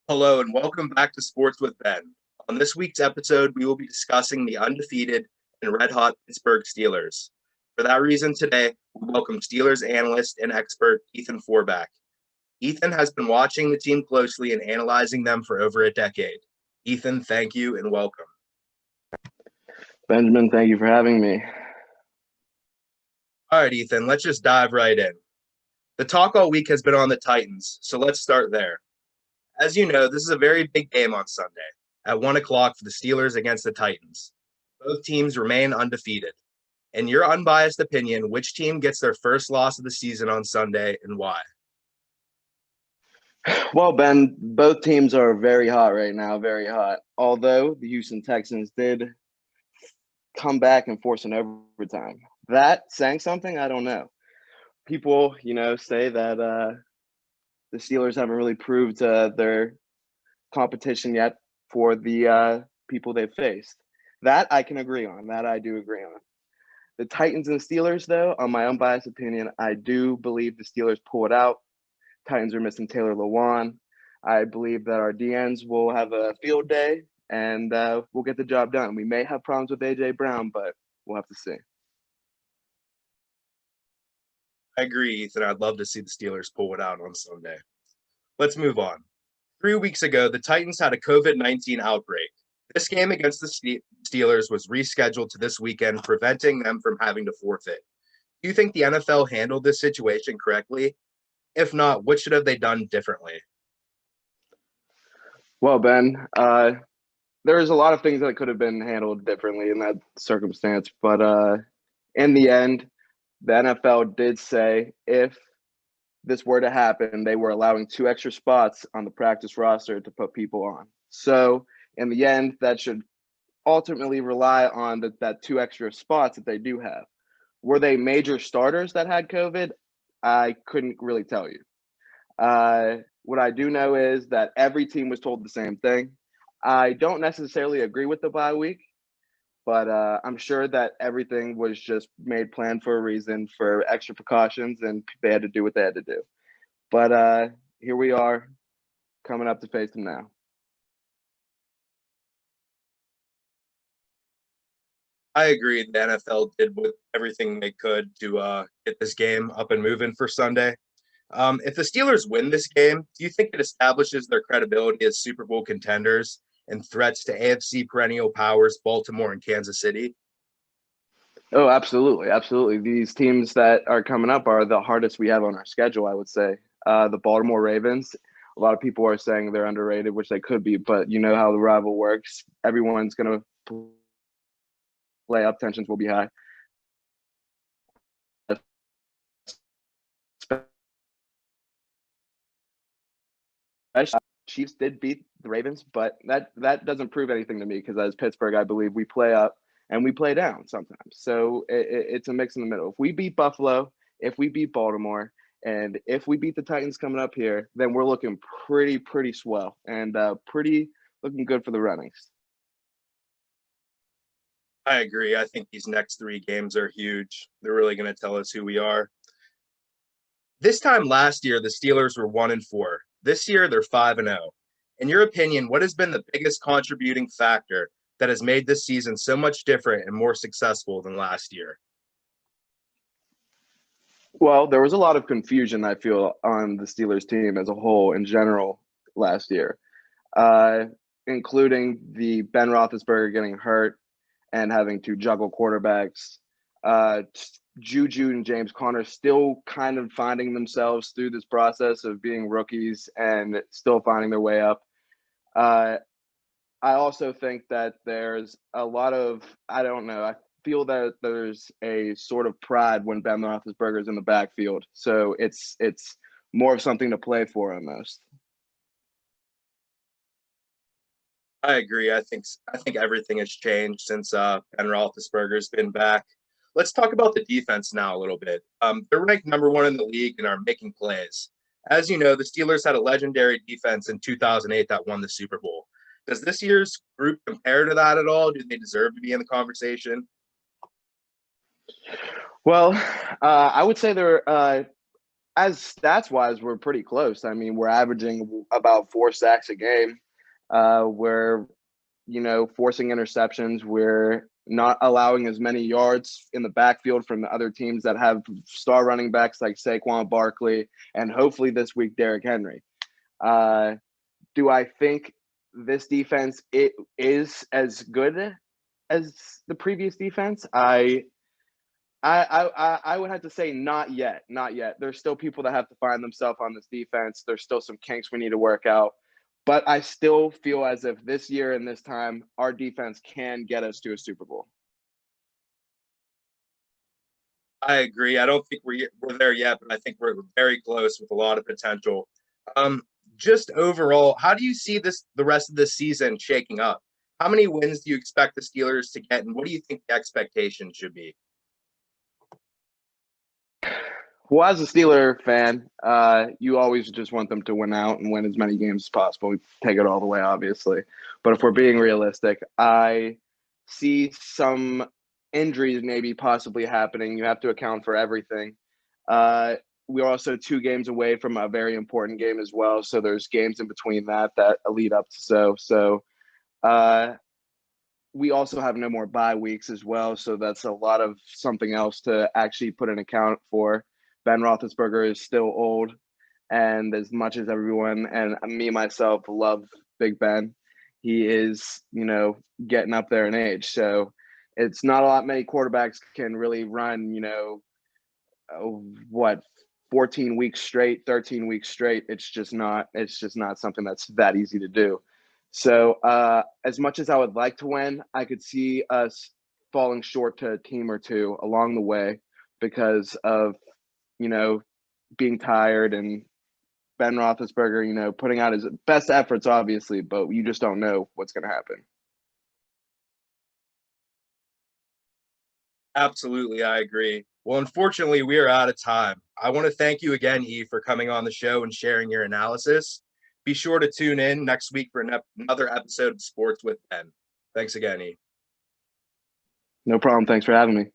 Hello and welcome back to Sports with Ben. On this week's episode, we will be discussing the undefeated and red-hot Pittsburgh Steelers. For that reason, today, we welcome Steelers analyst and expert Ethan Forback. Ethan has been watching the team closely and analyzing them for over a decade. Ethan, thank you and welcome. Benjamin, thank you for having me. All right, Ethan, let's just dive right in. The talk all week has been on the Titans, so let's start there. As you know, this is a very big game on Sunday at 1 o'clock for the Steelers against the Titans. Both teams remain undefeated. In your unbiased opinion, which team gets their first loss of the season on Sunday and why? Well, Ben, both teams are very hot right now, very hot. Although the Houston Texans did come back and force an overtime. That saying something? I don't know. People, say that the Steelers haven't really proved their competition yet for the people they've faced. That I can agree on. That I do agree on. The Titans and Steelers, though, on my unbiased opinion, I do believe the Steelers pull it out. Titans are missing Taylor Lewan. I believe that our DNs will have a field day and we'll get the job done. We may have problems with A.J. Brown, but we'll have to see. I agree, Ethan. I'd love to see the Steelers pull it out on Sunday. Let's move on. 3 weeks ago, the Titans had a COVID-19 outbreak. This game against the Steelers was rescheduled to this weekend, preventing them from having to forfeit. Do you think the NFL handled this situation correctly? If not, what should have they done differently? Well, Ben, there's a lot of things that could have been handled differently in that circumstance. But in the end, the NFL did say if this were to happen, they were allowing 2 extra spots on the practice roster to put people on. So in the end, that should ultimately rely on that 2 extra spots that they do have. Were they major starters that had COVID? I couldn't really tell you. What I do know is that every team was told the same thing. I don't necessarily agree with the bye week, but I'm sure that everything was just made planned for a reason, for extra precautions, and they had to do what they had to do. But here we are, coming up to face them now. I agree. The NFL did with everything they could to get this game up and moving for Sunday. If the Steelers win this game, do you think it establishes their credibility as Super Bowl contenders and threats to AFC perennial powers Baltimore and Kansas City? Oh, absolutely. Absolutely. These teams that are coming up are the hardest we have on our schedule, I would say. The Baltimore Ravens, a lot of people are saying they're underrated, which they could be, but you know how the rival works. Everyone's going to play up, tensions will be high. Chiefs did beat the Ravens, but that doesn't prove anything to me because as Pittsburgh, I believe we play up and we play down sometimes. So it's a mix in the middle. If we beat Buffalo, if we beat Baltimore, and if we beat the Titans coming up here, then we're looking pretty swell and pretty looking good for the runnings. I agree. I think these next 3 games are huge. They're really going to tell us who we are. This time last year, the Steelers were 1-4. This year, they're 5-0. In your opinion, what has been the biggest contributing factor that has made this season so much different and more successful than last year? Well, there was a lot of confusion, I feel, on the Steelers team as a whole in general last year, uh, including the Ben Roethlisberger getting hurt and having to juggle quarterbacks. Uh, Juju and James Conner still kind of finding themselves through this process of being rookies and still finding their way up. Uh, I also think that there's a lot of, I don't know, I feel that there's a sort of pride when Ben Roethlisberger is in the backfield. So it's more of something to play for almost. I agree. I think everything has changed since Ben Roethlisberger's been back. Let's talk about the defense now a little bit. They're ranked number 1 in the league and are making plays. As you know, the Steelers had a legendary defense in 2008 that won the Super Bowl. Does this year's group compare to that at all? Do they deserve to be in the conversation? Well, I would say they're as stats wise, we're pretty close. I mean, we're averaging about 4 sacks a game. We're, forcing interceptions. We're not allowing as many yards in the backfield from the other teams that have star running backs like Saquon Barkley and hopefully this week Derrick Henry. Do I think this defense it is as good as the previous defense? I would have to say not yet, not yet. There's still people that have to find themselves on this defense. There's still some kinks we need to work out. But I still feel as if this year and this time, our defense can get us to a Super Bowl. I agree. I don't think we're there yet, but I think we're very close with a lot of potential. Just overall, how do you see the rest of the season shaking up? How many wins do you expect the Steelers to get, and what do you think the expectation should be? Well, as a Steeler fan, you always just want them to win out and win as many games as possible. We take it all the way, obviously. But if we're being realistic, I see some injuries maybe possibly happening. You have to account for everything. We're also 2 games away from a very important game as well. So there's games in between that lead up to so. We also have no more bye weeks as well. So that's a lot of something else to actually put an account for. Ben Roethlisberger is still old. And as much as everyone and me, myself, love Big Ben, he is, getting up there in age. So it's not a lot many quarterbacks can really run, 14 weeks straight, 13 weeks straight. It's just not something that's that easy to do. So as much as I would like to win, I could see us falling short to a team or two along the way because of, being tired and Ben Roethlisberger, putting out his best efforts, obviously, but you just don't know what's going to happen. Absolutely, I agree. Well, unfortunately, we are out of time. I want to thank you again, E, for coming on the show and sharing your analysis. Be sure to tune in next week for another episode of Sports with Ben. Thanks again, E. No problem. Thanks for having me.